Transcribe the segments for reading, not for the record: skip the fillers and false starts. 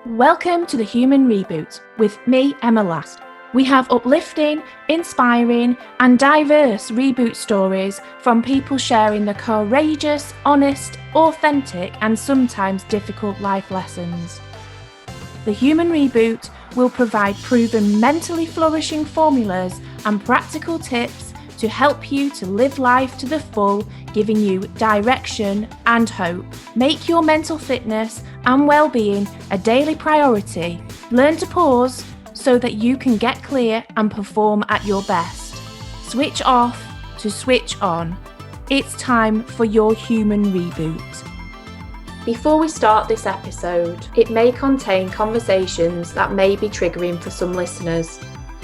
Welcome to the Human Reboot with me, Emma Last. We have uplifting, inspiring and diverse reboot stories from people sharing the courageous, honest, authentic and sometimes difficult life lessons. The Human Reboot will provide proven mentally flourishing formulas and practical tips to help you to live life to the full, giving you direction and hope. Make your mental fitness and well-being a daily priority. Learn to pause so that you can get clear and perform at your best. Switch off to switch on. It's time for your human reboot. Before we start this episode, it may contain conversations that may be triggering for some listeners.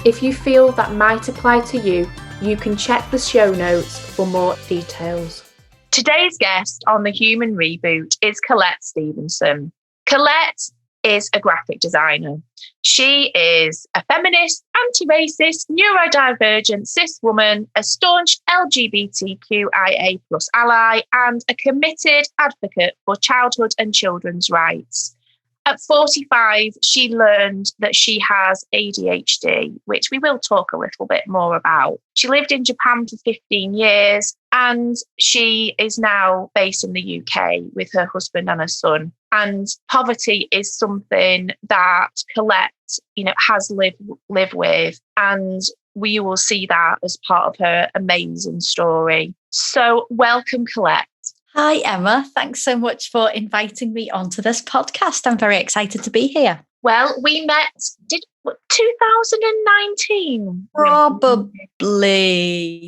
If you feel that might apply to you, you can check the show notes for more details. Today's guest on the Human Reboot is Colette Stevenson. Colette is a graphic designer. She is a feminist, anti-racist, neurodivergent cis woman, a staunch LGBTQIA+ ally, and a committed advocate for childhood and children's rights. At 45, she learned that she has ADHD, which we will talk a little bit more about. She lived in Japan for 15 years and she is now based in the UK with her husband and her son. And poverty is something that Collette, has lived with, and we will see that as part of her amazing story. So welcome, Collette. Hi, Emma. Thanks so much for inviting me onto this podcast. I'm very excited to be here. Well, we met, 2019? Probably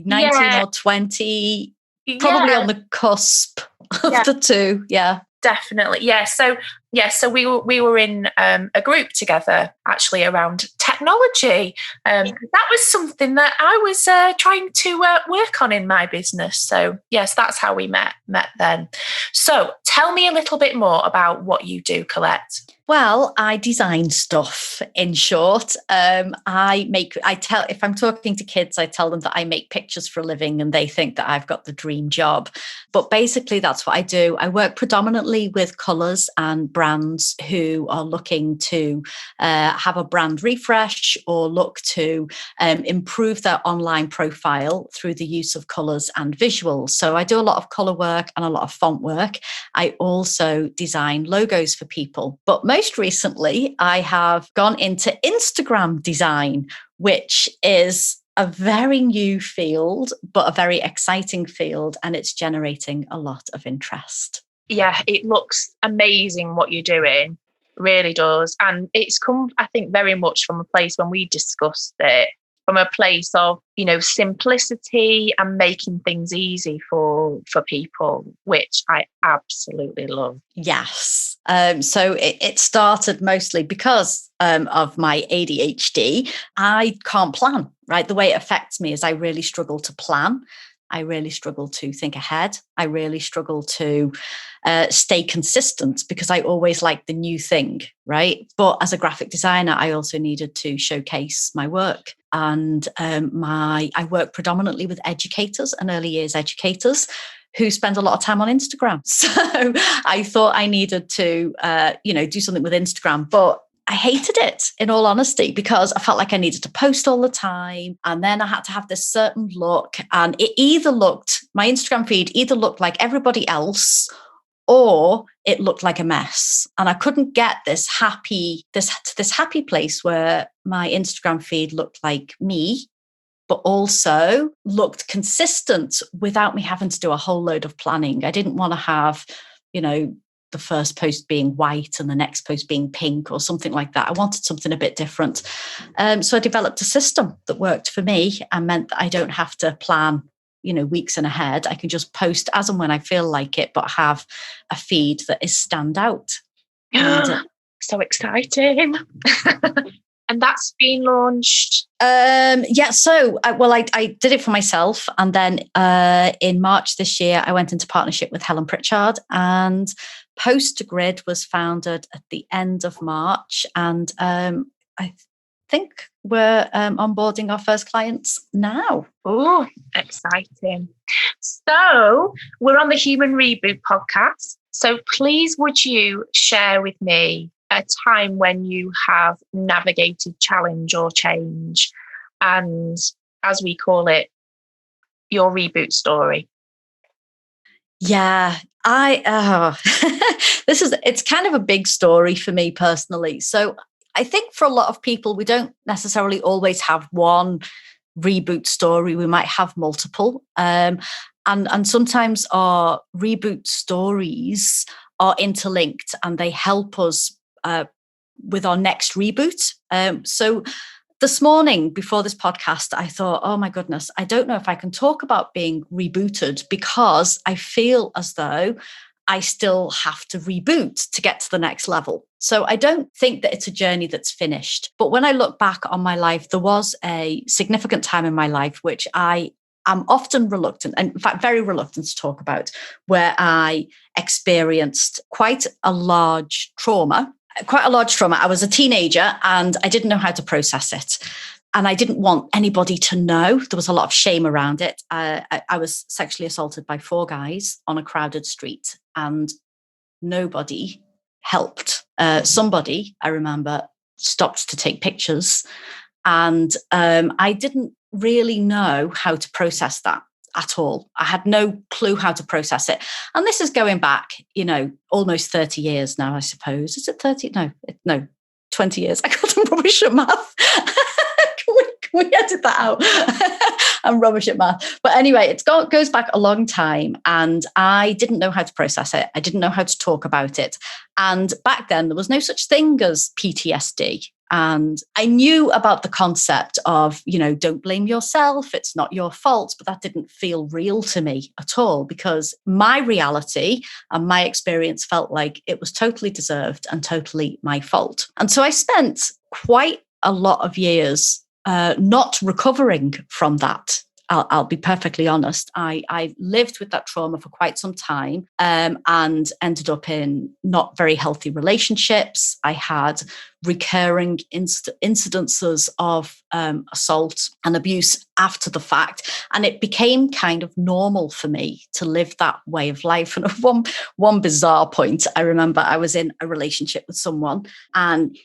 19 or 20, probably on the cusp of the two. Yeah. Definitely. Yeah. So we were in a group together actually around technology. That was something that I was trying to work on in my business. So yes, that's how we met then. So tell me a little bit more about what you do, Collette. Well, I design stuff, in short. If I'm talking to kids, I tell them that I make pictures for a living and they think that I've got the dream job. But basically, that's what I do. I work predominantly with colours and brands who are looking to have a brand refresh or look to improve their online profile through the use of colours and visuals. So I do a lot of colour work and a lot of font work. I also design logos for people. But most recently, I have gone into Instagram design, which is a very new field, but a very exciting field, and it's generating a lot of interest. Yeah, it looks amazing what you're doing, really does. And it's come, I think, very much from a place when we discussed it, from a place of, simplicity and making things easy for people, which I absolutely love. Yes. So it started mostly because of my ADHD. I can't plan, right? The way it affects me is I really struggle to plan. I really struggle to think ahead. I really struggle to stay consistent because I always like the new thing, right? But as a graphic designer, I also needed to showcase my work. And I work predominantly with educators and early years educators who spend a lot of time on Instagram. So I thought I needed to, do something with Instagram, but I hated it, in all honesty, because I felt like I needed to post all the time. And then I had to have this certain look. And my Instagram feed either looked like everybody else or it looked like a mess. And I couldn't get this happy place where my Instagram feed looked like me, but also looked consistent without me having to do a whole load of planning. I didn't want to have, the first post being white and the next post being pink or something like that. I wanted something a bit different. So I developed a system that worked for me and meant that I don't have to plan, weeks in ahead. I can just post as and when I feel like it, but have a feed that is stand out. And, so exciting. And that's been launched? So I did it for myself. And then in March this year, I went into partnership with Helen Pritchard, and Post2Grid was founded at the end of March. And I think we're onboarding our first clients now. Oh, exciting. So we're on the Human Reboot podcast. So please would you share with me a time when you have navigated challenge or change, and as we call it, your reboot story? Yeah, it's kind of a big story for me personally. So I think for a lot of people, we don't necessarily always have one reboot story. We might have multiple. And sometimes our reboot stories are interlinked and they help us with our next reboot. So this morning before this podcast, I thought, oh my goodness, I don't know if I can talk about being rebooted because I feel as though I still have to reboot to get to the next level. So I don't think that it's a journey that's finished. But when I look back on my life, there was a significant time in my life which I am often reluctant, and in fact, very reluctant to talk about, where I experienced quite a large trauma. I was a teenager and I didn't know how to process it. And I didn't want anybody to know. There was a lot of shame around it. I was sexually assaulted by 4 guys on a crowded street and nobody helped. Somebody, I remember, stopped to take pictures. And I didn't really know how to process that at all. I had no clue how to process it. And this is going back, almost 30 years now, I suppose. Is it 30? No, 20 years. I got some rubbish at math. Can we edit that out? I'm rubbish at math. But anyway, it goes back a long time and I didn't know how to process it. I didn't know how to talk about it. And back then, there was no such thing as PTSD. And I knew about the concept of, don't blame yourself. It's not your fault. But that didn't feel real to me at all because my reality and my experience felt like it was totally deserved and totally my fault. And so I spent quite a lot of years not recovering from that. I'll be perfectly honest. I lived with that trauma for quite some time and ended up in not very healthy relationships. I had recurring incidences of assault and abuse after the fact. And it became kind of normal for me to live that way of life. And at one bizarre point, I remember I was in a relationship with someone and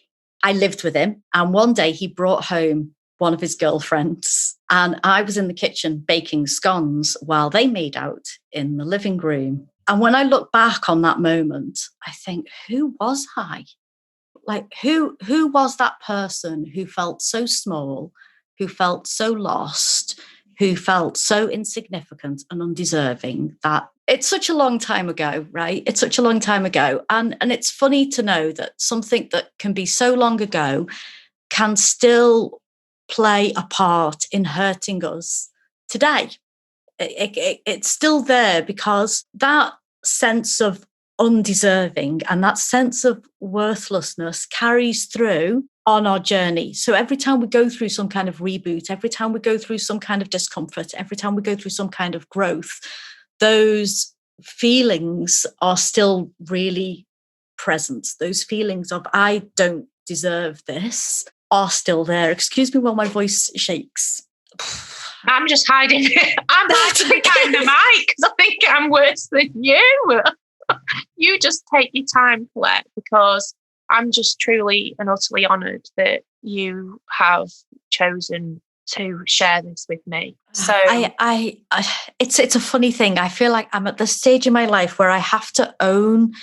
I lived with him. And one day he brought home one of his girlfriends and I was in the kitchen baking scones while they made out in the living room. And when I look back on that moment, I think, who was I? Like, who was that person who felt so small, who felt so lost, who felt so insignificant and undeserving? That it's such a long time ago, right? It's such a long time ago. And it's funny to know that something that can be so long ago can still play a part in hurting us today. It's still there because that sense of undeserving and that sense of worthlessness carries through on our journey. So every time we go through some kind of reboot, every time we go through some kind of discomfort, every time we go through some kind of growth, those feelings are still really present. Those feelings of, I don't deserve this, are still there. Excuse me while my voice shakes. I'm just hiding. I'm hiding behind the mic because I think I'm worse than you. You just take your time, Colette, because I'm just truly and utterly honoured that you have chosen to share this with me. So it's a funny thing. I feel like I'm at the stage in my life where I have to own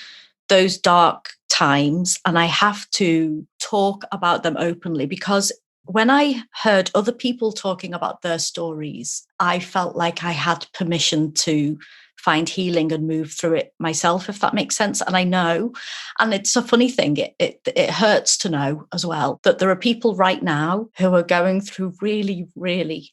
those dark times and I have to talk about them openly, because when I heard other people talking about their stories, I felt like I had permission to find healing and move through it myself, if that makes sense. And I know, and it's a funny thing, it hurts to know as well that there are people right now who are going through really, really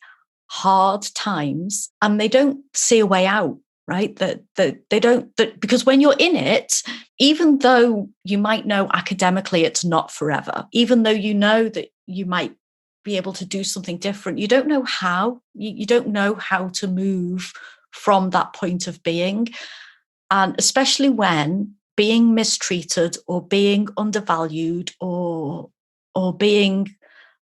hard times and they don't see a way out. Right? That they don't, because when you're in it, even though you might know academically it's not forever, even though you know that you might be able to do something different, you don't know how. You don't know how to move from that point of being. And especially when being mistreated or being undervalued or being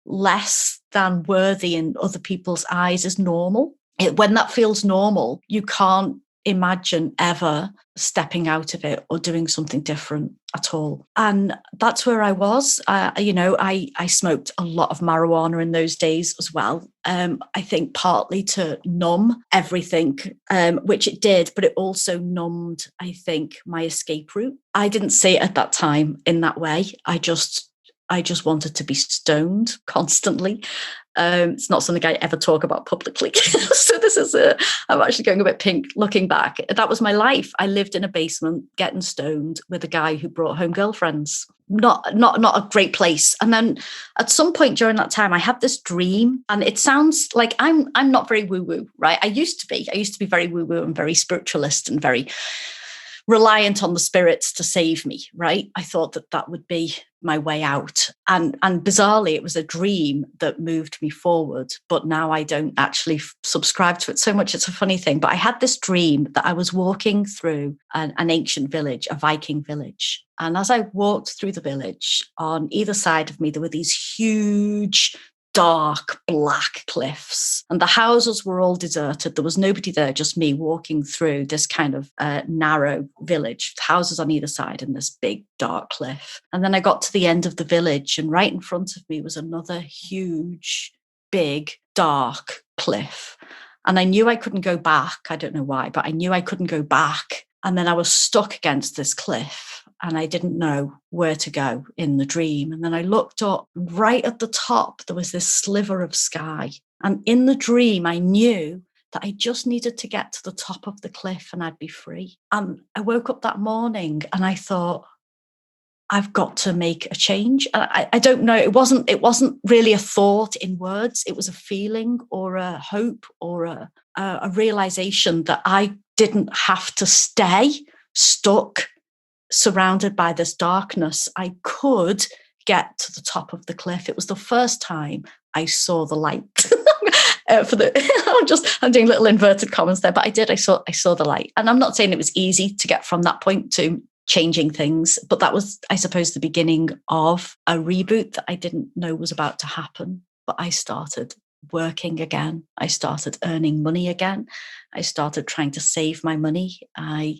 less than worthy in other people's eyes is normal. When that feels normal, you can't imagine ever stepping out of it or doing something different at all. And that's where I was. I smoked a lot of marijuana in those days as well. I think partly to numb everything, which it did, but it also numbed, I think, my escape route. I didn't see it at that time in that way. I just wanted to be stoned constantly. It's not something I ever talk about publicly. So this is I'm actually going a bit pink looking back. That was my life. I lived in a basement getting stoned with a guy who brought home girlfriends. Not a great place. And then at some point during that time, I had this dream, and it sounds like I'm not very woo-woo, right? I used to be very woo-woo and very spiritualist and very reliant on the spirits to save me, right? I thought that would be my way out. And bizarrely, it was a dream that moved me forward. But now I don't actually subscribe to it so much. It's a funny thing. But I had this dream that I was walking through an ancient village, a Viking village. And as I walked through the village, on either side of me, there were these huge, dark black cliffs, and the houses were all deserted. There was nobody there, just me walking through this kind of narrow village, houses on either side and this big dark cliff. And then I got to the end of the village, and right in front of me was another huge, big, dark cliff. And I knew I couldn't go back. I don't know why, but I knew I couldn't go back. And then I was stuck against this cliff, and I didn't know where to go in the dream. And then I looked up, right at the top, there was this sliver of sky. And in the dream, I knew that I just needed to get to the top of the cliff and I'd be free. And I woke up that morning and I thought, I've got to make a change. And I don't know, it wasn't really a thought in words. It was a feeling or a hope or a realization that I didn't have to stay stuck, surrounded by this darkness. I could get to the top of the cliff. It was the first time I saw the light. I'm doing little inverted commas there, but I saw the light. And I'm not saying it was easy to get from that point to changing things, but that was, I suppose, the beginning of a reboot that I didn't know was about to happen. But I started working again. I started earning money again. I started trying to save my money. I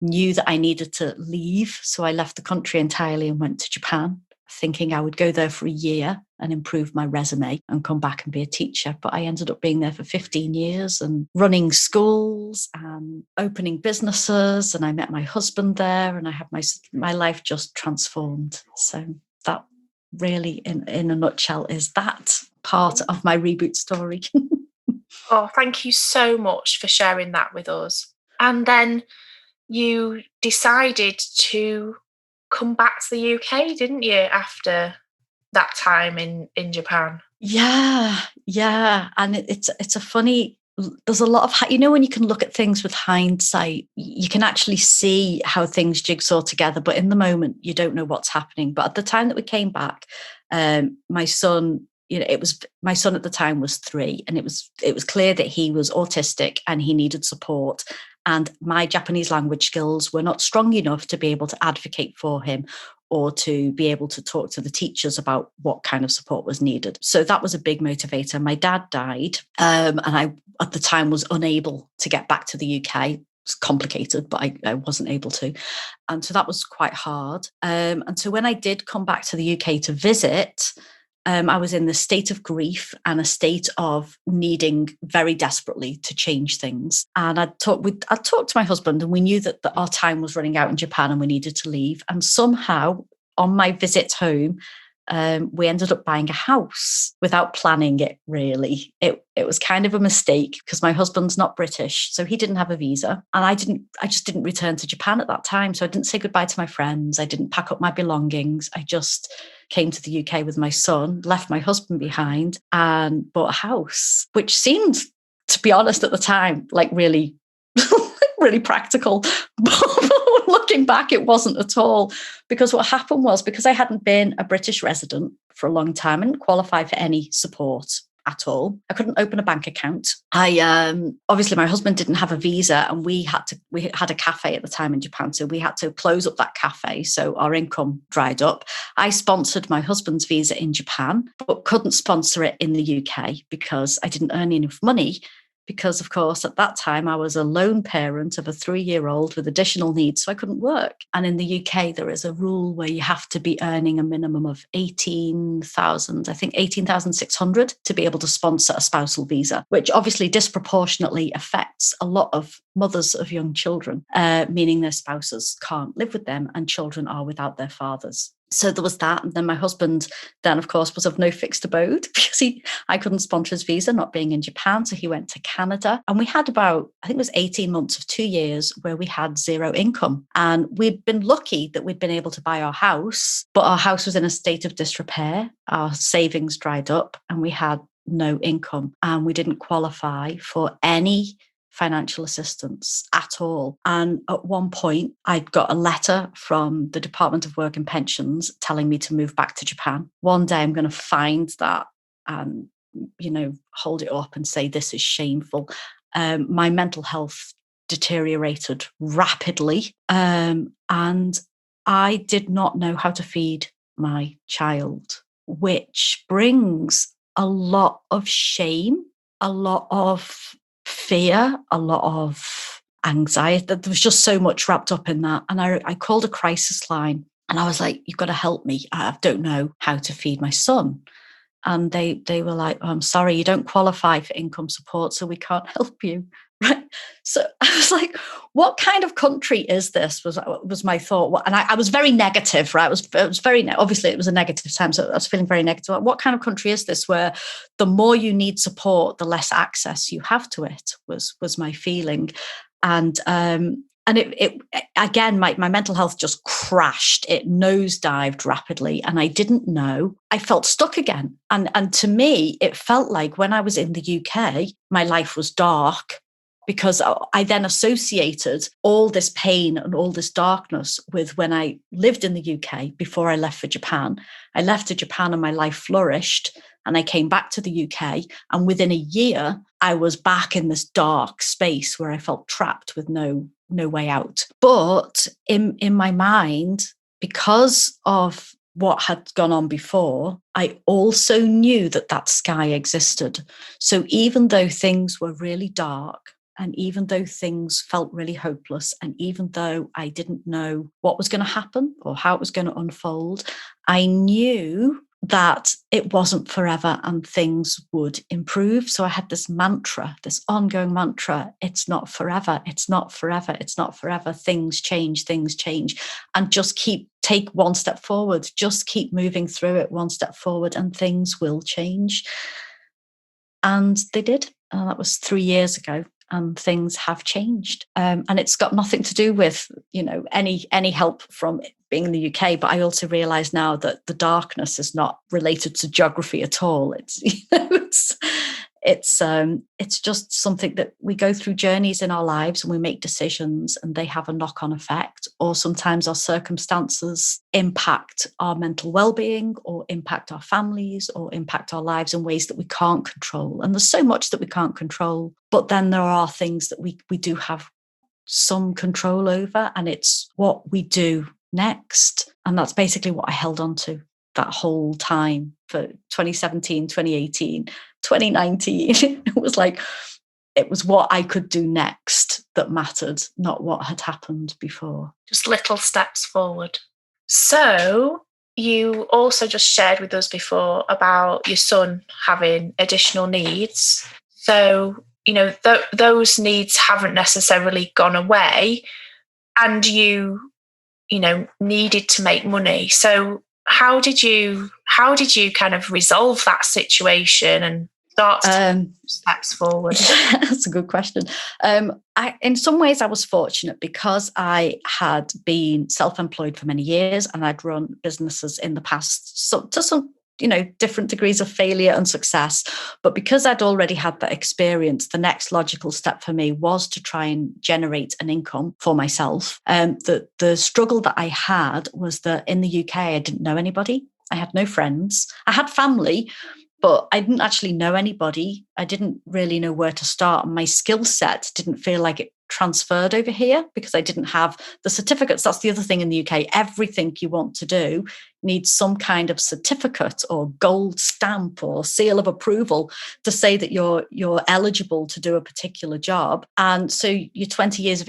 knew that I needed to leave. So I left the country entirely and went to Japan, thinking I would go there for a year and improve my resume and come back and be a teacher. But I ended up being there for 15 years and running schools and opening businesses. And I met my husband there, and I had my life just transformed. So that really, in a nutshell, is that part of my reboot story. Oh, thank you so much for sharing that with us. And then you decided to come back to the UK, didn't you, after that time in Japan? Yeah. And it's a funny, there's a lot of, when you can look at things with hindsight, you can actually see how things jigsaw together, but in the moment, you don't know what's happening. But at the time that we came back, my son, my son at the time was 3, and it was clear that he was autistic and he needed support. And my Japanese language skills were not strong enough to be able to advocate for him or to be able to talk to the teachers about what kind of support was needed. So that was a big motivator. My dad died, and I, at the time, was unable to get back to the UK. It's complicated, but I wasn't able to. And so that was quite hard. And so when I did come back to the UK to visit, I was in the state of grief and a state of needing very desperately to change things. And I talked to my husband, and we knew that our time was running out in Japan and we needed to leave. And somehow on my visit home, we ended up buying a house without planning it, really. It was kind of a mistake because my husband's not British, so he didn't have a visa. And I just didn't return to Japan at that time. So I didn't say goodbye to my friends. I didn't pack up my belongings. I just came to the UK with my son, left my husband behind, and bought a house, which seemed, to be honest, at the time, like really, really practical. But looking back, it wasn't at all, because what happened was, because I hadn't been a British resident for a long time, I didn't qualify for any support at all. I couldn't open a bank account. Obviously my husband didn't have a visa, and we had a cafe at the time in Japan, so we had to close up that cafe, so our income dried up. I sponsored my husband's visa in Japan, but couldn't sponsor it in the UK because I didn't earn enough money, because, of course, at that time, I was a lone parent of a 3-year-old with additional needs, so I couldn't work. And in the UK, there is a rule where you have to be earning a minimum of 18,600 to be able to sponsor a spousal visa, which obviously disproportionately affects a lot of mothers of young children, meaning their spouses can't live with them and children are without their fathers. So there was that. And then my husband then, of course, was of no fixed abode because I couldn't sponsor his visa, not being in Japan. So he went to Canada. And we had about, I think it was 18 months of 2 years where we had zero income. And we'd been lucky that we'd been able to buy our house, but our house was in a state of disrepair. Our savings dried up and we had no income. And we didn't qualify for any financial assistance at all. And at one point, I'd got a letter from the Department of Work and Pensions telling me to move back to Japan. One day I'm going to find that and, hold it up and say, this is shameful. My mental health deteriorated rapidly. And I did not know how to feed my child, which brings a lot of shame, a lot of fear, a lot of anxiety. There was just so much wrapped up in that. And I called a crisis line and I was like, you've got to help me. I don't know how to feed my son. And they were like, oh, I'm sorry, you don't qualify for income support, so we can't help you. Right. So I was like, what kind of country is this? Was my thought. And I was very negative, right? It was very, obviously it was a negative time. So I was feeling very negative. What kind of country is this where the more you need support, the less access you have to it was my feeling. And it again, my mental health just crashed. It nosedived rapidly and I didn't know. I felt stuck again. And to me, it felt like when I was in the UK, my life was dark, because I then associated all this pain and all this darkness with when I lived in the UK before I left for Japan. I left to Japan and my life flourished and I came back to the UK. And within a year, I was back in this dark space where I felt trapped with no way out. But in my mind, because of what had gone on before, I also knew that sky existed. So even though things were really dark, and even though things felt really hopeless, and even though I didn't know what was going to happen or how it was going to unfold, I knew that it wasn't forever and things would improve. So I had this mantra, this ongoing mantra, it's not forever, it's not forever, it's not forever. Things change. And just take one step forward, just keep moving through it one step forward and things will change. And they did. And that was 3 years ago. And things have changed. And it's got nothing to do with, any help from being in the UK. But I also realize now that the darkness is not related to geography at all. It's just something that we go through journeys in our lives and we make decisions and they have a knock-on effect. Or sometimes our circumstances impact our mental well-being or impact our families or impact our lives in ways that we can't control. And there's so much that we can't control. But then there are things that we do have some control over, and it's what we do next. And that's basically what I held on to that whole time for 2017, 2018, 2019. It was what I could do next that mattered, not what had happened before. Just little steps forward. So you also just shared with us before about your son having additional needs. So, those needs haven't necessarily gone away and you needed to make money. So how did you kind of resolve that situation and start steps forward? That's a good question. In some ways I was fortunate because I had been self-employed for many years and I'd run businesses in the past, so to some different degrees of failure and success. But because I'd already had that experience, the next logical step for me was to try and generate an income for myself. The struggle that I had was that in the UK, I didn't know anybody. I had no friends. I had family, but I didn't actually know anybody. I didn't really know where to start. And my skill set didn't feel like it transferred over here because I didn't have the certificates. That's the other thing in the UK. Everything you want to do, need some kind of certificate or gold stamp or seal of approval to say that you're eligible to do a particular job. And so my 20 years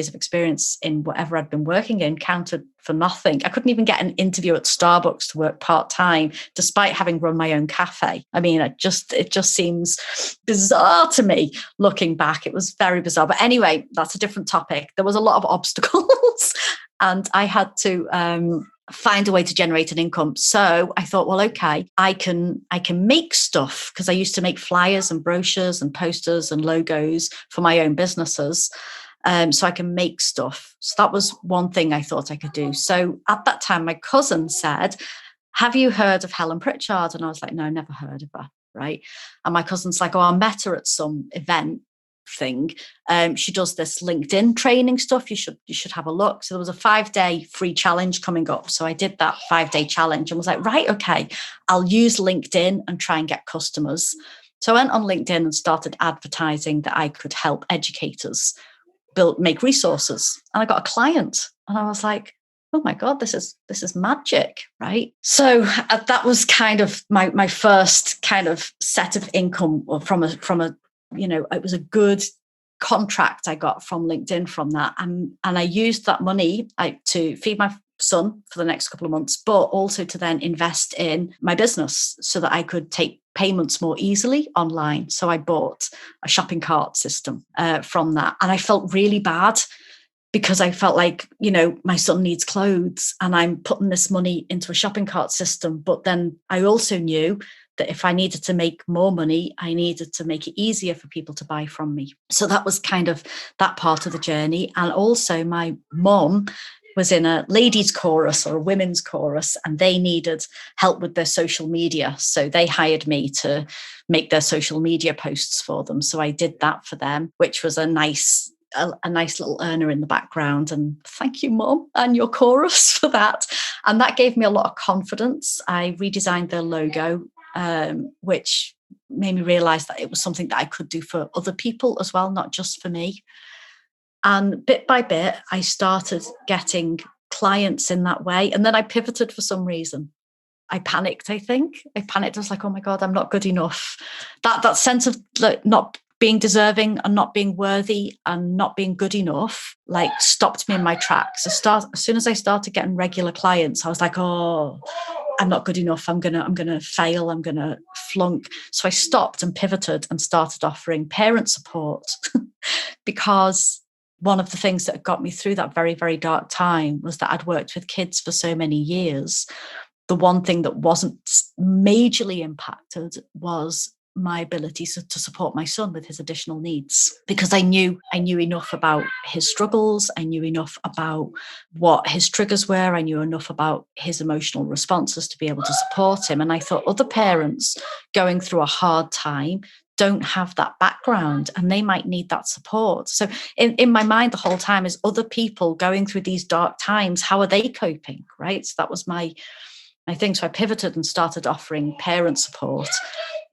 of experience in whatever I'd been working in counted for nothing. I couldn't even get an interview at Starbucks to work part-time, despite having run my own cafe. I mean, it just seems bizarre to me looking back. It was very bizarre. But anyway, that's a different topic. There was a lot of obstacles and I had to find a way to generate an income. So I thought, well, okay, I can make stuff, because I used to make flyers and brochures and posters and logos for my own businesses. So I can make stuff. So that was one thing I thought I could do. So at that time, my cousin said, have you heard of Helen Pritchard? And I was like, no, never heard of her, right? And my cousin's like, oh, I met her at some event thing. She does this LinkedIn training stuff. You should have a look. So there was a 5-day free challenge coming up. So I did that 5-day challenge and was like, right, okay, I'll use LinkedIn and try and get customers. So I went on LinkedIn and started advertising that I could help educators make resources, and I got a client, and I was like, oh my God, this is magic, right? So that was kind of my first kind of set of income from a it was a good contract I got from LinkedIn from that, and I used that money to feed my son for the next couple of months, but also to then invest in my business so that I could take payments more easily online. So I bought a shopping cart system from that. And I felt really bad because I felt like, my son needs clothes and I'm putting this money into a shopping cart system. But then I also knew that if I needed to make more money, I needed to make it easier for people to buy from me. So that was kind of that part of the journey. And also my mum was in a ladies' chorus or a women's chorus, and they needed help with their social media. So they hired me to make their social media posts for them. So I did that for them, which was a nice little earner in the background. And thank you, Mum, and your chorus for that. And that gave me a lot of confidence. I redesigned their logo, which made me realize that it was something that I could do for other people as well, not just for me. And bit by bit, I started getting clients in that way. And then I pivoted for some reason. I panicked, I think. I was like, oh my God, I'm not good enough. That sense of not being deserving and not being worthy and not being good enough, stopped me in my tracks. As soon as I started getting regular clients, I was like, oh, I'm not good enough. I'm gonna fail. I'm gonna flunk. So I stopped and pivoted and started offering parent support because one of the things that got me through that very, very dark time was that I'd worked with kids for so many years. The one thing that wasn't majorly impacted was my ability to support my son with his additional needs, because I knew enough about his struggles. I knew enough about what his triggers were. I knew enough about his emotional responses to be able to support him. And I thought other parents going through a hard time don't have that background and they might need that support. So in my mind the whole time is other people going through these dark times, how are they coping, right? So that was my thing. So I pivoted and started offering parent support.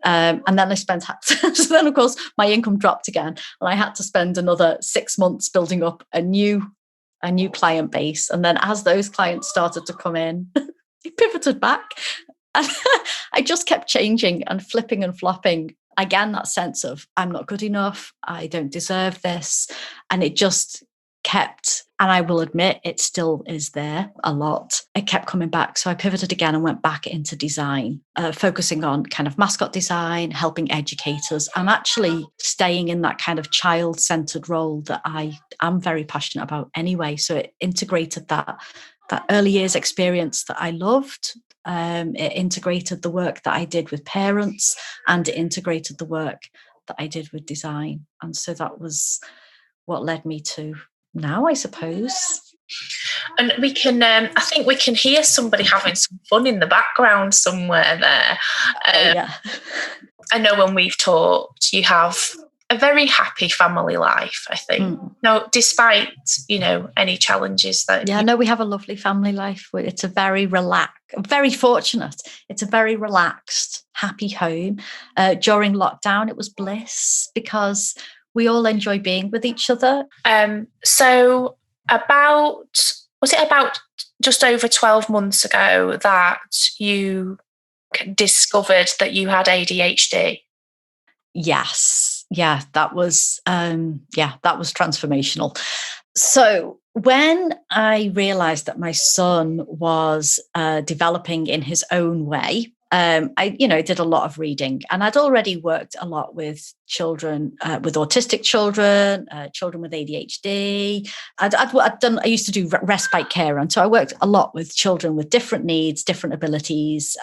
And then so then of course my income dropped again and I had to spend another 6 months building up a new client base. And then as those clients started to come in, it pivoted back. And I just kept changing and flipping and flopping. Again, that sense of I'm not good enough, I don't deserve this. And it just kept, and I will admit it still is there a lot. It kept coming back. So I pivoted again and went back into design, focusing on kind of mascot design, helping educators, and actually staying in that kind of child-centered role that I am very passionate about anyway. So it integrated that early years experience that I loved. It integrated the work that I did with parents, and it integrated the work that I did with design. And so that was what led me to now, I suppose. And we can, I think we can hear somebody having some fun in the background somewhere there. Yeah. I know when we've talked, you have a very happy family life, I think. No, despite, any challenges that... Yeah, no, we have a lovely family life. It's a very very fortunate. It's a very relaxed, happy home. During lockdown, it was bliss because we all enjoy being with each other. So about Was it about just over 12 months ago that you discovered that you had ADHD? Yes. Yeah, that was transformational. So when I realized that my son was developing in his own way, I did a lot of reading, and I'd already worked a lot with children, with autistic children, children with ADHD. I used to do respite care, and so I worked a lot with children with different needs, different abilities,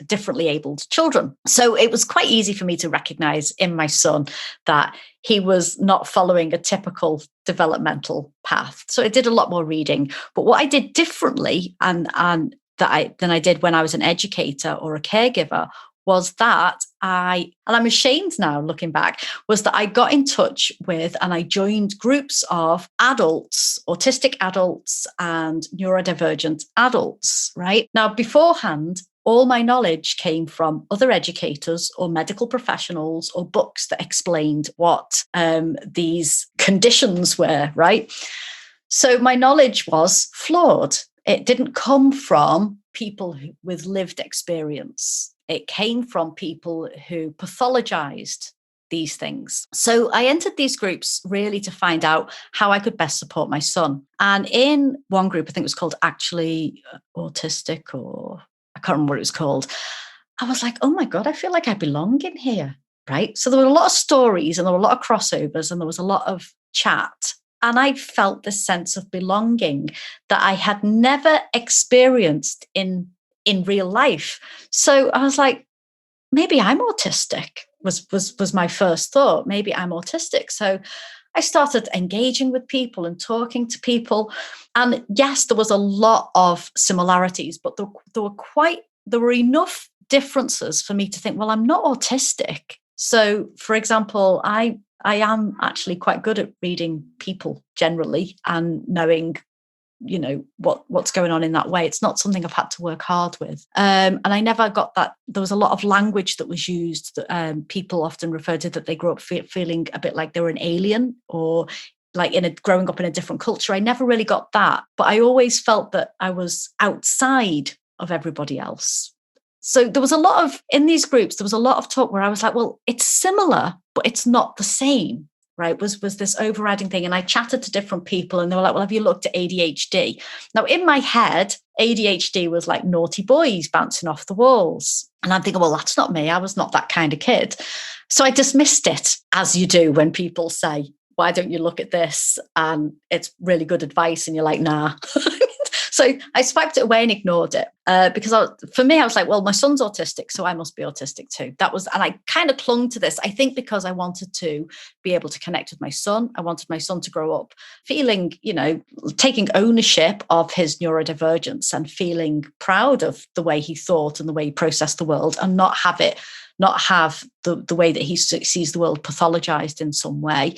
differently abled children. So it was quite easy for me to recognize in my son that he was not following a typical developmental path. So I did a lot more reading. But what I did differently than I did when I was an educator or a caregiver was that and I'm ashamed now looking back, was that I got in touch with and I joined groups of adults, autistic adults and neurodivergent adults, right? Now, beforehand, all my knowledge came from other educators or medical professionals or books that explained what these conditions were, right? So my knowledge was flawed. It didn't come from people with lived experience. It came from people who pathologized these things. So I entered these groups really to find out how I could best support my son. And in one group, I think it was called Actually Autistic, or I can't remember what it was called. I was like, oh my God, I feel like I belong in here, right? So there were a lot of stories and there were a lot of crossovers and there was a lot of chat. And I felt this sense of belonging that I had never experienced in real life. So I was like, maybe I'm autistic, was my first thought. Maybe I'm autistic. So I started engaging with people and talking to people. And yes, there was a lot of similarities, but there were enough differences for me to think, well, I'm not autistic. So, for example, I am actually quite good at reading people generally and knowing, what's going on in that way. It's not something I've had to work hard with. And I never got that. There was a lot of language that was used that people often refer to, that they grew up feeling a bit like they were an alien or like growing up in a different culture. I never really got that, but I always felt that I was outside of everybody else. So there was in these groups, there was a lot of talk where I was like, well, it's similar, but it's not the same, right? Was this overriding thing. And I chatted to different people and they were like, well, have you looked at ADHD? Now, in my head, ADHD was like naughty boys bouncing off the walls. And I'm thinking, well, that's not me. I was not that kind of kid. So I dismissed it, as you do when people say, why don't you look at this? And it's really good advice. And you're like, nah. So I swiped it away and ignored it because for me, I was like, well, my son's autistic, so I must be autistic too. And I kind of clung to this, I think, because I wanted to be able to connect with my son. I wanted my son to grow up feeling, taking ownership of his neurodivergence and feeling proud of the way he thought and the way he processed the world, and not have the way that he sees the world pathologized in some way.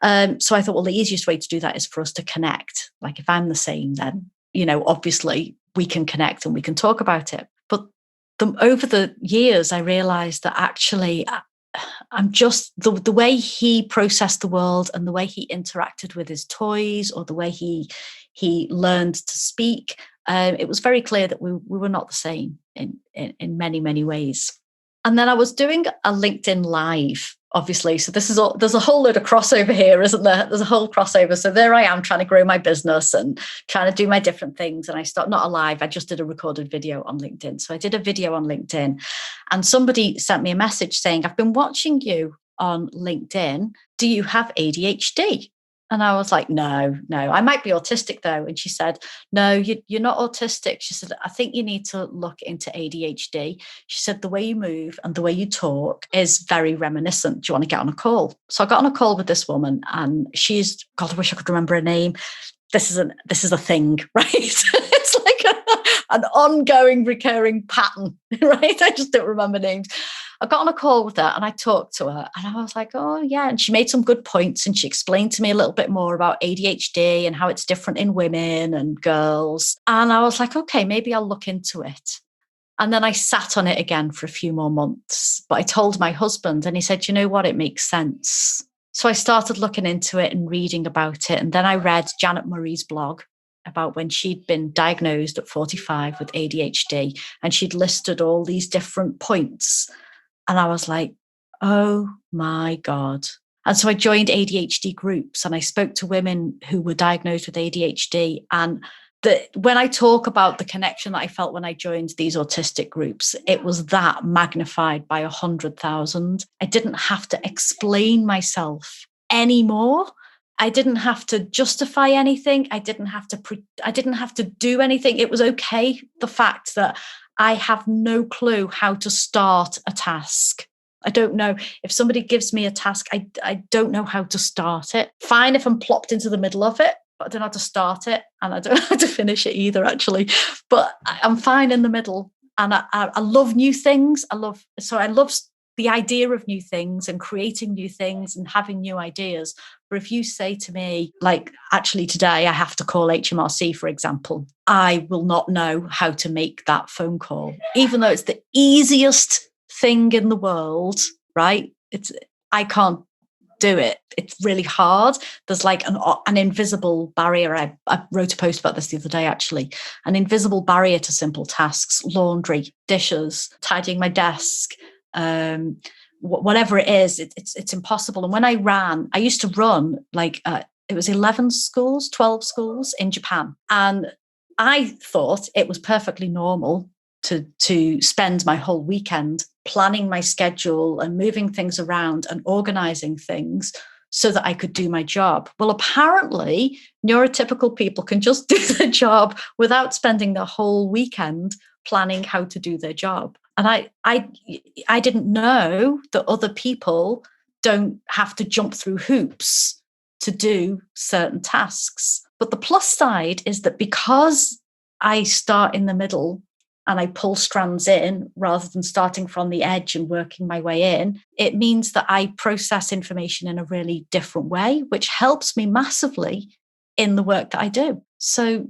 So I thought, well, the easiest way to do that is for us to connect. Like, if I'm the same, then obviously we can connect and we can talk about it. But over the years, I realized that actually I'm just the way he processed the world and the way he interacted with his toys, or the way he learned to speak. It was very clear that we were not the same in many, many ways. And then I was doing a LinkedIn Live, obviously. So there's a whole load of crossover here, isn't there? There's a whole crossover. So there I am trying to grow my business and trying to do my different things. And I not a live, I just did a recorded video on LinkedIn. So I did a video on LinkedIn and somebody sent me a message saying, I've been watching you on LinkedIn. Do you have ADHD? And I was like, no, I might be autistic though. And she said, no, you're not autistic. She said, I think you need to look into ADHD. She said, the way you move and the way you talk is very reminiscent. Do you want to get on a call? So I got on a call with this woman, and God, I wish I could remember her name. This is a thing, right? It's like an ongoing, recurring pattern, right? I just don't remember names. I got on a call with her and I talked to her and I was like, oh yeah. And she made some good points and she explained to me a little bit more about ADHD and how it's different in women and girls. And I was like, okay, maybe I'll look into it. And then I sat on it again for a few more months, but I told my husband and he said, you know what, it makes sense. So I started looking into it and reading about it. And then I read Janet Murray's blog about when she'd been diagnosed at 45 with ADHD, and she'd listed all these different points. And I was like, oh my God. And so I joined ADHD groups and I spoke to women who were diagnosed with ADHD. And when I talk about the connection that I felt when I joined these autistic groups, it was that magnified by 100,000. I didn't have to explain myself anymore. I didn't have to justify anything. I didn't have to do anything. It was okay. The fact that I have no clue how to start a task. I don't know if somebody gives me a task, I don't know how to start it. Fine if I'm plopped into the middle of it, but I don't know how to start it, and I don't know how to finish it either, actually. But I'm fine in the middle, and I love new things. I love the idea of new things and creating new things and having new ideas. But if you say to me, like, actually today I have to call HMRC, for example, I will not know how to make that phone call, even though it's the easiest thing in the world, right? I can't do it. It's really hard. There's like an invisible barrier. I wrote a post about this the other day, actually. An invisible barrier to simple tasks: laundry, dishes, tidying my desk, whatever it is. It's impossible. And when I used to run like it was 11 schools, 12 schools in Japan, and I thought it was perfectly normal to spend my whole weekend planning my schedule and moving things around and organizing things so that I could do my job. Well, apparently, neurotypical people can just do their job without spending the whole weekend planning how to do their job. And I didn't know that other people don't have to jump through hoops to do certain tasks. But the plus side is that because I start in the middle and I pull strands in rather than starting from the edge and working my way in, it means that I process information in a really different way, which helps me massively in the work that I do. So,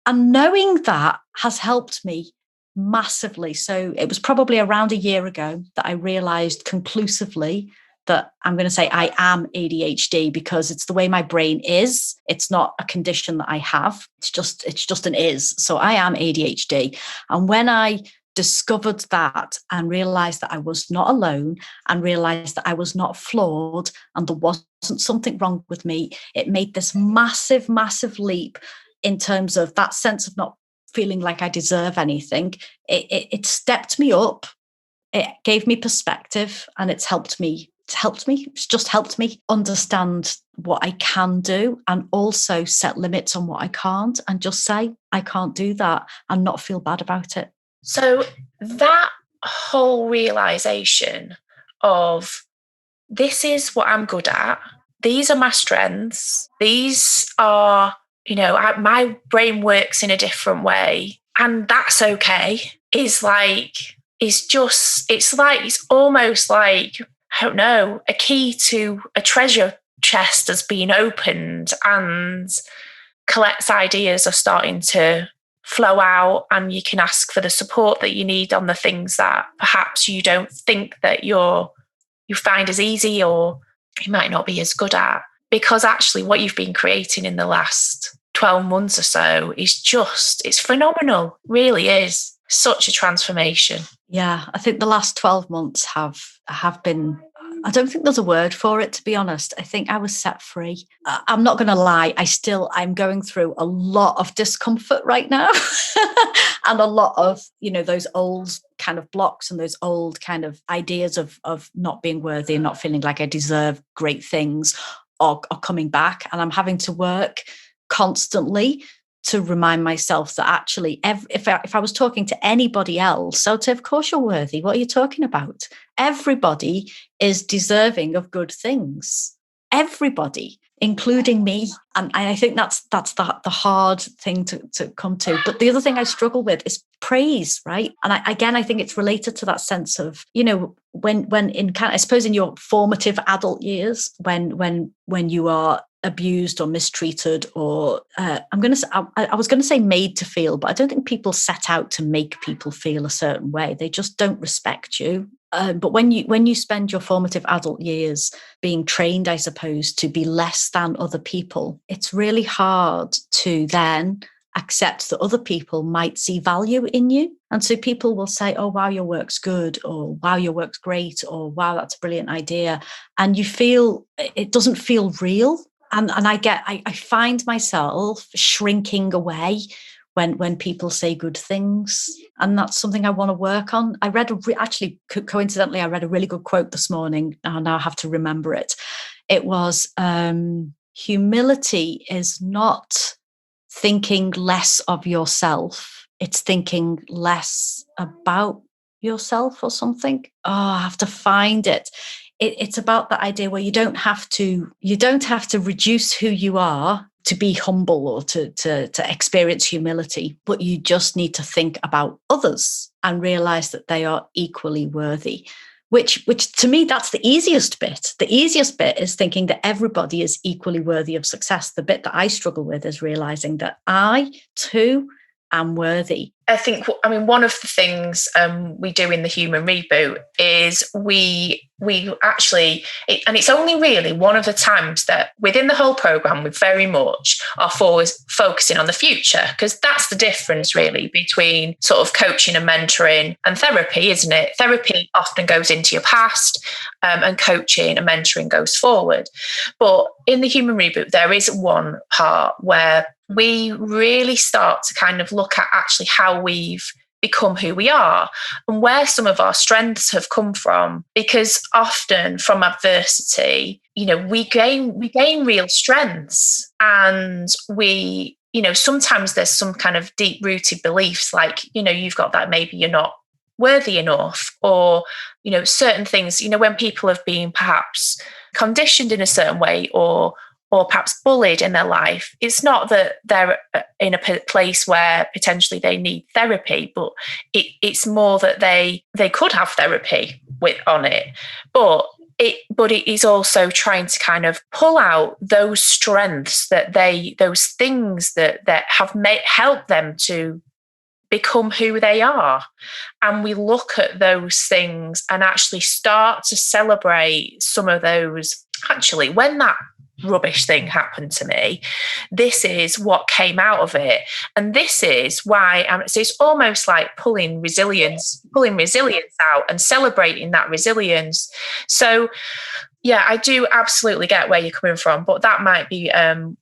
and knowing that has helped me massively. So it was probably around a year ago that I realized conclusively that I'm going to say I am ADHD, because it's the way my brain is. It's not a condition that I have. It's just an is. So I am ADHD. And when I discovered that and realized that I was not alone and realized that I was not flawed and there wasn't something wrong with me, it made this massive, massive leap in terms of that sense of not feeling like I deserve anything. It stepped me up. It gave me perspective, and it's helped me. It's just helped me understand what I can do and also set limits on what I can't, and just say, I can't do that, and not feel bad about it. So that whole realization of, this is what I'm good at, these are my strengths, these are, my brain works in a different way, and that's okay, it's almost like, I don't know, a key to a treasure chest has been opened, and Colette's ideas are starting to flow out, and you can ask for the support that you need on the things that perhaps you don't think that you find as easy, or you might not be as good at, because actually what you've been creating in the last 12 months or so it's phenomenal. It really is such a transformation. Yeah, I think the last 12 months have been, I don't think there's a word for it, to be honest. I think I was set free. I'm not going to lie. I'm going through a lot of discomfort right now and a lot of, those old kind of blocks and those old kind of ideas of not being worthy and not feeling like I deserve great things are coming back. And I'm having to work constantly to remind myself that actually, if I was talking to anybody else, I would say, of course you're worthy. What are you talking about? Everybody is deserving of good things. Everybody, including me. And I think that's the hard thing to come to. But the other thing I struggle with is praise, right? And I think it's related to that sense of, when in kind of, I suppose in your formative adult years, when you are abused or mistreated, or I was going to say made to feel, but I don't think people set out to make people feel a certain way. They just don't respect you. But when you spend your formative adult years being trained, I suppose, to be less than other people, it's really hard to then accept that other people might see value in you. And so people will say, oh, wow, your work's good, or wow, your work's great, or wow, that's a brilliant idea. And you feel, it doesn't feel real. And I find myself shrinking away when people say good things. And that's something I want to work on. I read, coincidentally, I read a really good quote this morning, and now I have to remember it. It was, humility is not thinking less of yourself. It's thinking less about yourself or something. Oh, I have to find it. It's about that idea where you don't have to reduce who you are to be humble or to experience humility, but you just need to think about others and realize that they are equally worthy. Which to me, that's the easiest bit. The easiest bit is thinking that everybody is equally worthy of success. The bit that I struggle with is realizing that I too am worthy. I think, one of the things we do in the Human Reboot is we actually, and it's only really one of the times that within the whole program, we very much are focusing on the future, because that's the difference really between sort of coaching and mentoring and therapy, isn't it? Therapy often goes into your past, and coaching and mentoring goes forward. But in the Human Reboot, there is one part where we really start to kind of look at actually how we've become who we are and where some of our strengths have come from. Because often from adversity, we gain real strengths, and we, sometimes there's some kind of deep rooted beliefs like, you've got that, maybe you're not worthy enough, or, certain things, when people have been perhaps conditioned in a certain way or perhaps bullied in their life. It's not that they're in a place where potentially they need therapy, but it's more that they could have therapy on it. But it is also trying to kind of pull out those strengths those things that have helped them to become who they are. And we look at those things and actually start to celebrate some of those. Actually, when that rubbish thing happened to me, this is what came out of it, and this is why it's almost like pulling resilience out and celebrating that resilience. So yeah, I do absolutely get where you're coming from, but that might be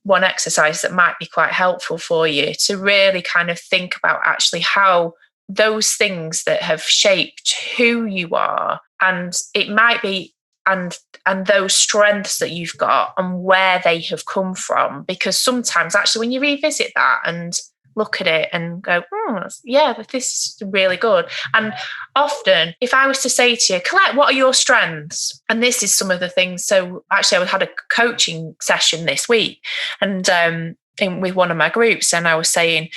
one exercise that might be quite helpful for you to really kind of think about actually how those things that have shaped who you are, and it might be and those strengths that you've got and where they have come from. Because sometimes actually when you revisit that and look at it and go, yeah, this is really good. And often if I was to say to you, Colette, what are your strengths? And this is some of the things. So actually I had a coaching session this week and with one of my groups, and I was saying,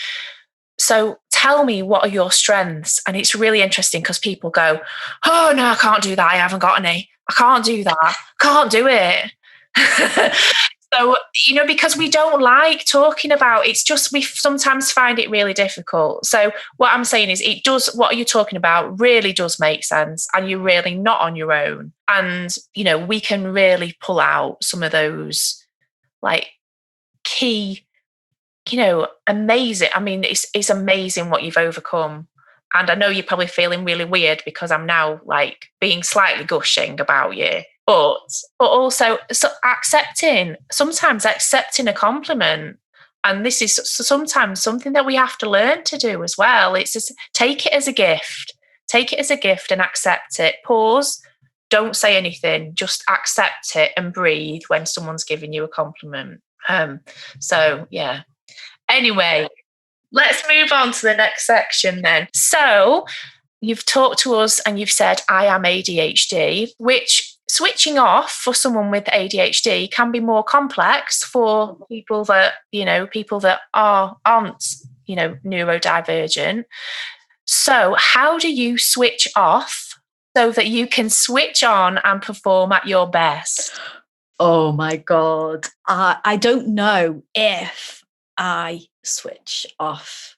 so tell me, what are your strengths? And it's really interesting because people go, oh no, I can't do that. I haven't got any. I can't do that. Can't do it. So, because we don't like talking about, it's just, we sometimes find it really difficult. So what I'm saying is what you're talking about really does make sense, and you're really not on your own. And, we can really pull out some of those like key, amazing. I mean, it's amazing what you've overcome. And I know you're probably feeling really weird because I'm now like being slightly gushing about you, but also sometimes accepting a compliment. And this is sometimes something that we have to learn to do as well. It's just take it as a gift and accept it. Pause. Don't say anything. Just accept it and breathe when someone's giving you a compliment. So yeah. Anyway, let's move on to the next section then. So you've talked to us and you've said, I am ADHD, which switching off for someone with ADHD can be more complex for people that, aren't, neurodivergent. So how do you switch off so that you can switch on and perform at your best? Oh my God. I don't know if I switch off.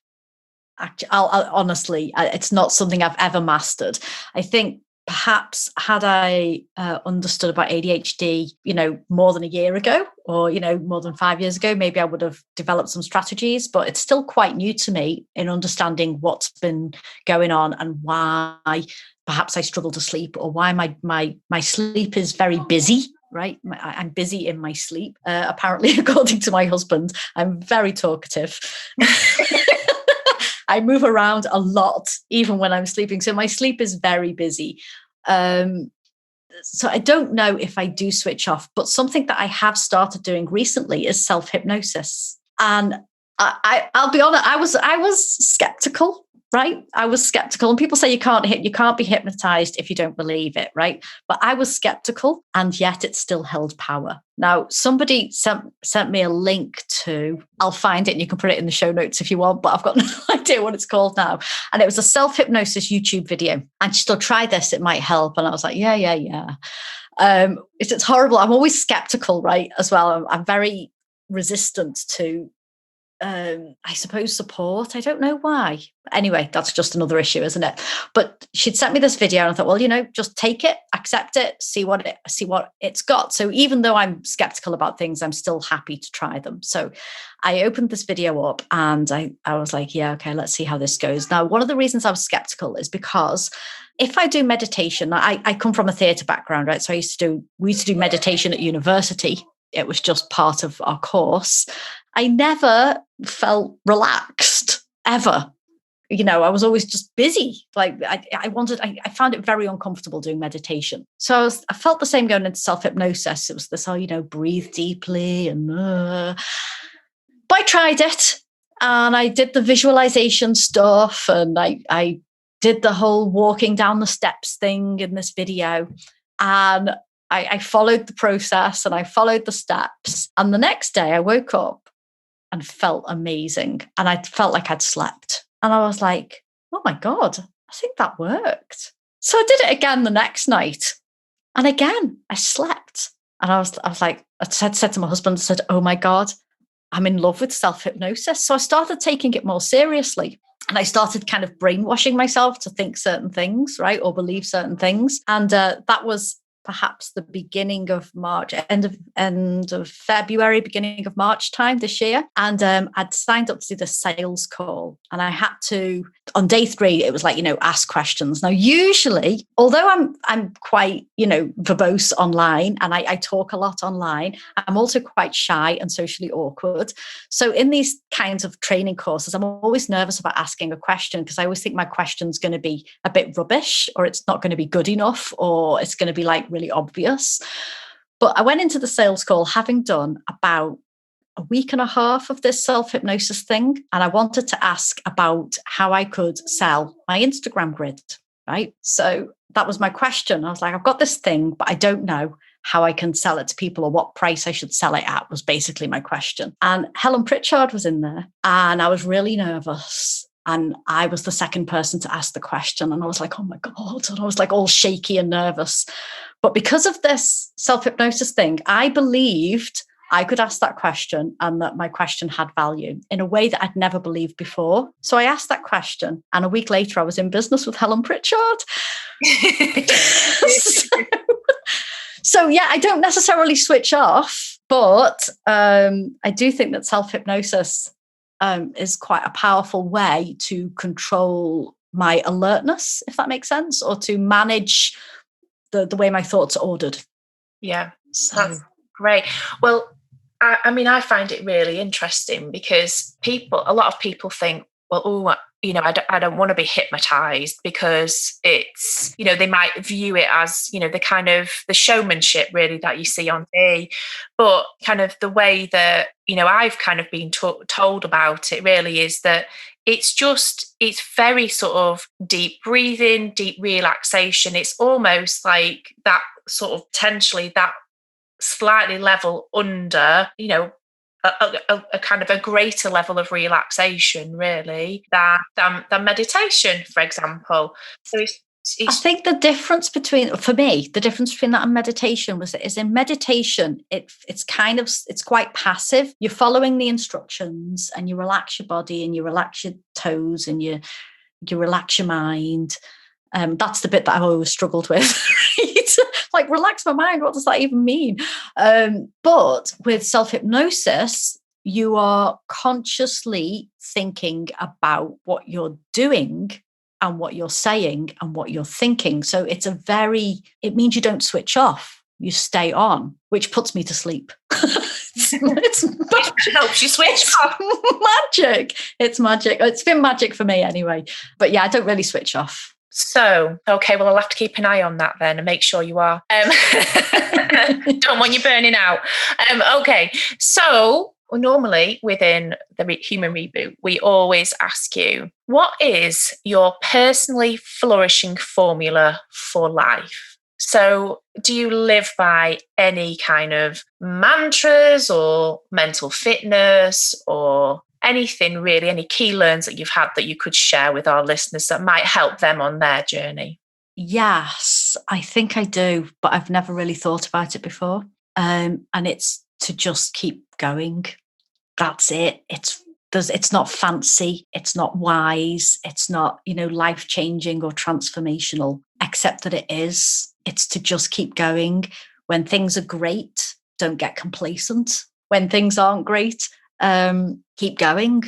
I'll honestly, it's not something I've ever mastered. I think perhaps had I understood about ADHD, more than a year ago, or, more than 5 years ago, maybe I would have developed some strategies, but it's still quite new to me in understanding what's been going on and why perhaps I struggle to sleep, or why my sleep is very busy. Right. I'm busy in my sleep. Apparently, according to my husband, I'm very talkative. I move around a lot, even when I'm sleeping. So my sleep is very busy. So I don't know if I do switch off, but something that I have started doing recently is self-hypnosis. And I'll be honest, I was skeptical. Right. I was skeptical. And people say you can't be hypnotized if you don't believe it. Right. But I was skeptical, and yet it still held power. Now, somebody sent me a link to, I'll find it and you can put it in the show notes if you want, but I've got no idea what it's called now. And it was a self-hypnosis YouTube video. And she said, try this, it might help. And I was like, yeah. It's horrible. I'm always skeptical, right, as well. I'm very resistant to I suppose support. I don't know why. Anyway, that's just another issue, isn't it? But she'd sent me this video and I thought, well, just take it, accept it, see what it's got. So even though I'm skeptical about things, I'm still happy to try them. So I opened this video up and I was like, yeah, okay, let's see how this goes. Now, one of the reasons I was skeptical is because if I do meditation, I come from a theatre background, right? So we used to do meditation at university. It was just part of our course. I never felt relaxed, ever. I was always just busy. Like I found it very uncomfortable doing meditation. So I felt the same going into self-hypnosis. It was this, breathe deeply. But I tried it and I did the visualization stuff, and I did the whole walking down the steps thing in this video. And I followed the process and I followed the steps. And the next day I woke up and felt amazing. And I felt like I'd slept. And I was like, oh my God, I think that worked. So I did it again the next night. And again, I slept. And I was like, I said to my husband, I said, oh my God, I'm in love with self-hypnosis. So I started taking it more seriously. And I started kind of brainwashing myself to think certain things, right? Or believe certain things. And that was perhaps the beginning of March, end of February, beginning of March time this year. And I'd signed up to do the sales call, and I had to, on day 3, it was like, ask questions. Now, usually, although I'm quite, verbose online and I talk a lot online, I'm also quite shy and socially awkward. So in these kinds of training courses, I'm always nervous about asking a question because I always think my question's going to be a bit rubbish, or it's not going to be good enough, or it's going to be like really obvious. But I went into the sales call having done about a week and a half of this self-hypnosis thing. And I wanted to ask about how I could sell my Instagram grid, right? So that was my question. I was like, I've got this thing, but I don't know how I can sell it to people, or what price I should sell it at, was basically my question. And Helen Pritchard was in there, and I was really nervous. And I was the second person to ask the question. And I was like, oh my God. And I was like all shaky and nervous. But because of this self-hypnosis thing, I believed I could ask that question and that my question had value in a way that I'd never believed before. So I asked that question. And a week later, I was in business with Helen Pritchard. So yeah, I don't necessarily switch off, but I do think that self-hypnosis is quite a powerful way to control my alertness, if that makes sense, or to manage the way my thoughts are ordered. Yeah, so that's great. Well, I find it really interesting because a lot of people think, well, I don't want to be hypnotized because it's, they might view it as, the kind of the showmanship really that you see on TV. But kind of the way that, I've kind of been told about it really is that it's very sort of deep breathing, deep relaxation. It's almost like that sort of potentially that slightly level under, a kind of a greater level of relaxation, really, than meditation, for example. So I think the difference between that and meditation is in meditation, it's quite passive. You're following the instructions and you relax your body and you relax your toes and you relax your mind. That's the bit that I've always struggled with. Like, relax my mind. What does that even mean? But with self-hypnosis, you are consciously thinking about what you're doing and what you're saying and what you're thinking. So it means you don't switch off. You stay on, which puts me to sleep. Which helps you switch off. Magic. It's magic. It's been magic for me anyway. But yeah, I don't really switch off. So, okay, well, I'll have to keep an eye on that then and make sure you are. Don't want you burning out. Okay, so normally within the Human Reboot, we always ask you, what is your personally flourishing formula for life? So do you live by any kind of mantras or mental fitness or anything really, any key learns that you've had that you could share with our listeners that might help them on their journey? Yes, I think I do, but I've never really thought about it before. And it's to just keep going. That's it. It's not fancy. It's not wise. It's not, life-changing or transformational, except that it is. It's to just keep going. When things are great, don't get complacent. When things aren't great, keep going.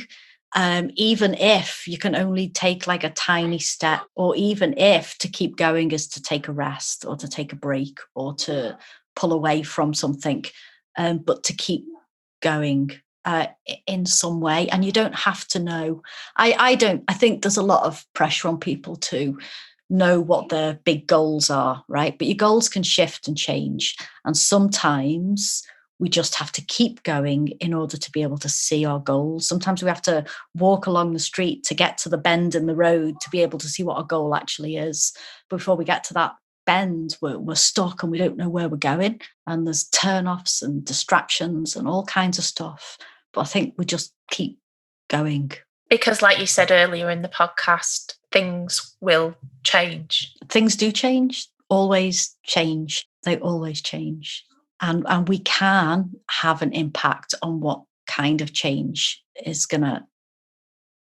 Even if you can only take like a tiny step, or even if to keep going is to take a rest or to take a break or to pull away from something, but to keep going in some way. And you don't have to know. I think there's a lot of pressure on people to know what their big goals are, right? But your goals can shift and change. And sometimes we just have to keep going in order to be able to see our goals. Sometimes we have to walk along the street to get to the bend in the road to be able to see what our goal actually is. Before we get to that bend, we're stuck and we don't know where we're going. And there's turn-offs and distractions and all kinds of stuff. But I think we just keep going. Because like you said earlier in the podcast, things will change. Things do change, always change. They always change. And we can have an impact on what kind of change is going to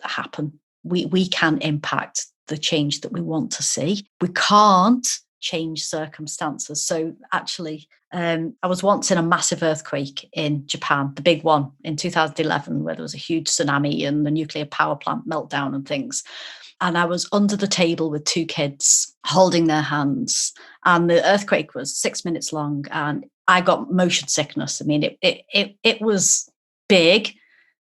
happen. We can impact the change that we want to see. We can't change circumstances. So actually, I was once in a massive earthquake in Japan, the big one in 2011, where there was a huge tsunami and the nuclear power plant meltdown and things. And I was under the table with two kids holding their hands. And the earthquake was 6 minutes long. And I got motion sickness. I mean, it was big,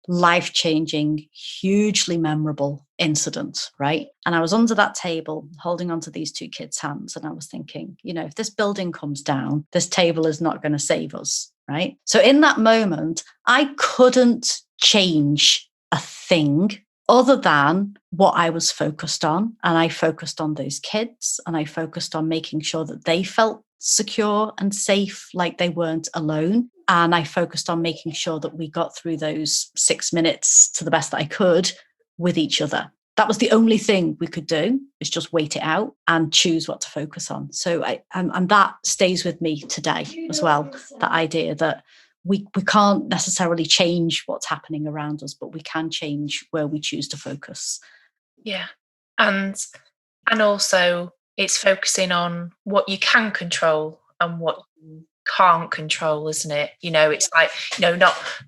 life-changing, hugely memorable incident, right? And I was under that table holding onto these two kids' hands. And I was thinking, if this building comes down, this table is not going to save us, right? So in that moment, I couldn't change a thing other than what I was focused on. And I focused on those kids, and I focused on making sure that they felt secure and safe, like they weren't alone. And I focused on making sure that we got through those 6 minutes to the best that I could with each other. That was the only thing we could do, is just wait it out and choose what to focus on. So and that stays with me today as well, that idea that we can't necessarily change what's happening around us, but we can change where we choose to focus. Yeah. And also it's focusing on what you can control and what you can't control, isn't it? It's like,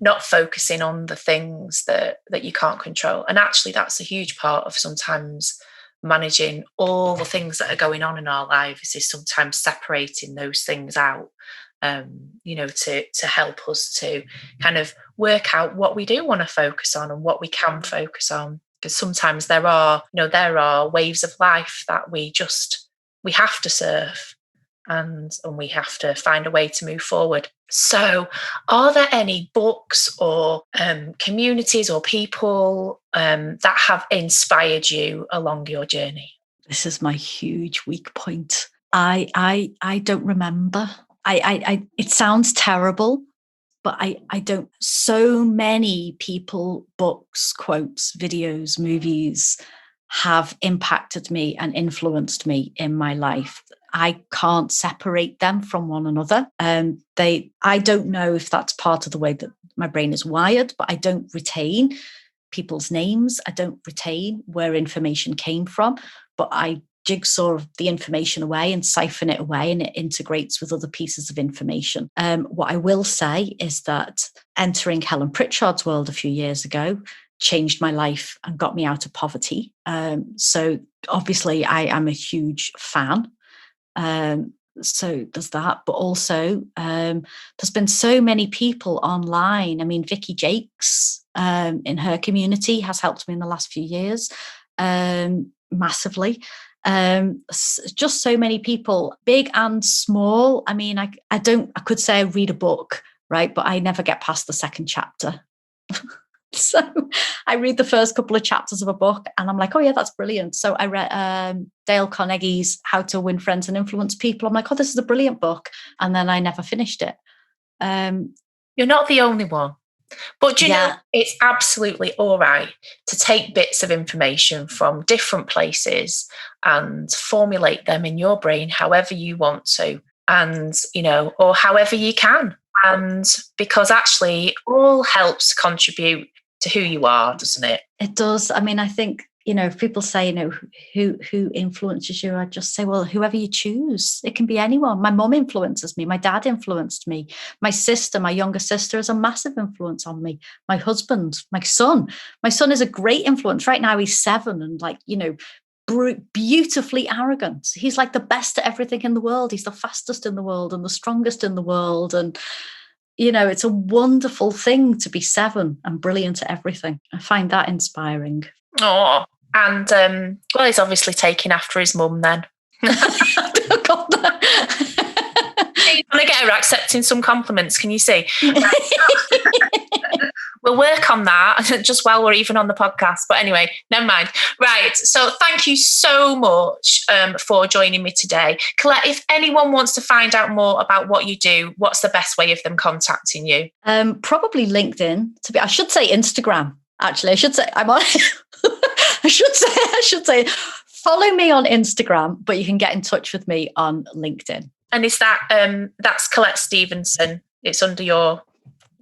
not focusing on the things that you can't control. And actually that's a huge part of sometimes managing all the things that are going on in our lives, is sometimes separating those things out. To help us to kind of work out what we do want to focus on and what we can focus on. Because sometimes there are waves of life that we have to surf, and we have to find a way to move forward. So are there any books or communities or people that have inspired you along your journey? This is my huge weak point. I don't remember. It sounds terrible, but I don't. So many people, books, quotes, videos, movies have impacted me and influenced me in my life. I can't separate them from one another. I don't know if that's part of the way that my brain is wired, but I don't retain people's names. I don't retain where information came from, but I jigsaw the information away and siphon it away, and it integrates with other pieces of information. What I will say is that entering Helen Pritchard's world a few years ago changed my life and got me out of poverty. So obviously I am a huge fan. So there's that, but also there's been so many people online. I mean, Vicky Jakes in her community has helped me in the last few years massively. Just so many people, big and small. I mean, I could say I read a book, right? But I never get past the second chapter. So I read the first couple of chapters of a book and I'm like, oh yeah, that's brilliant. So I read Dale Carnegie's How to Win Friends and Influence People. I'm like, oh, this is a brilliant book. And then I never finished it. You're not the only one. But you know, it's absolutely all right to take bits of information from different places and formulate them in your brain however you want to, and, you know, or however you can. And because actually all helps contribute to who you are, doesn't it? It does. I mean, I think, you know, if people say, you know, who influences you, I just say, well, whoever you choose. It can be anyone. My mum influences me. My dad influenced me. My sister, my younger sister, is a massive influence on me. My husband, my son. My son is a great influence. Right now he's 7 and, like, you know, beautifully arrogant. He's like the best at everything in the world. He's the fastest in the world and the strongest in the world. And, you know, it's a wonderful thing to be 7 and brilliant at everything. I find that inspiring. Oh, and well, he's obviously taking after his mum then. I got that. He's going to get her accepting some compliments, can you see? We'll work on that just while we're even on the podcast. But anyway, never mind. Right. So thank you so much for joining me today. Colette, if anyone wants to find out more about what you do, what's the best way of them contacting you? Probably LinkedIn. I should say Instagram, actually. I should say I'm on I should say follow me on Instagram, but you can get in touch with me on LinkedIn. And is that that's Colette Stevenson? It's under your...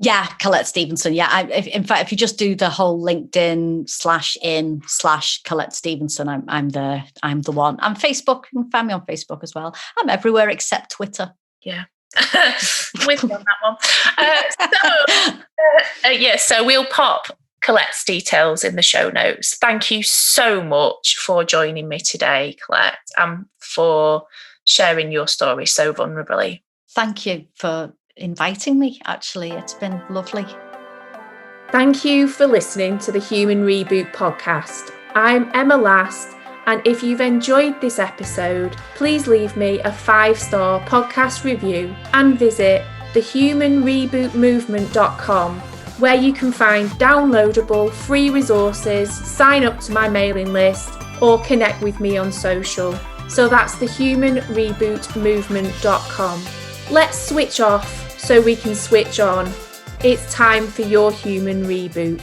Yeah, Colette Stevenson. Yeah, in fact, if you just do the whole LinkedIn /in/Colette Stevenson, I'm there. I'm the one. I'm Facebook. You can find me on Facebook as well. I'm everywhere except Twitter. Yeah, with me on that one. So we'll pop Colette's details in the show notes. Thank you so much for joining me today, Colette, and for sharing your story so vulnerably. Thank you for inviting me, actually. It's been lovely. Thank you for listening to the Human Reboot podcast. I'm Emma Last, and if you've enjoyed this episode, please leave me a 5-star podcast review and visit thehumanrebootmovement.com, where you can find downloadable free resources, sign up to my mailing list, or connect with me on social. So that's thehumanrebootmovement.com. Let's switch off so we can switch on. It's time for your human reboot.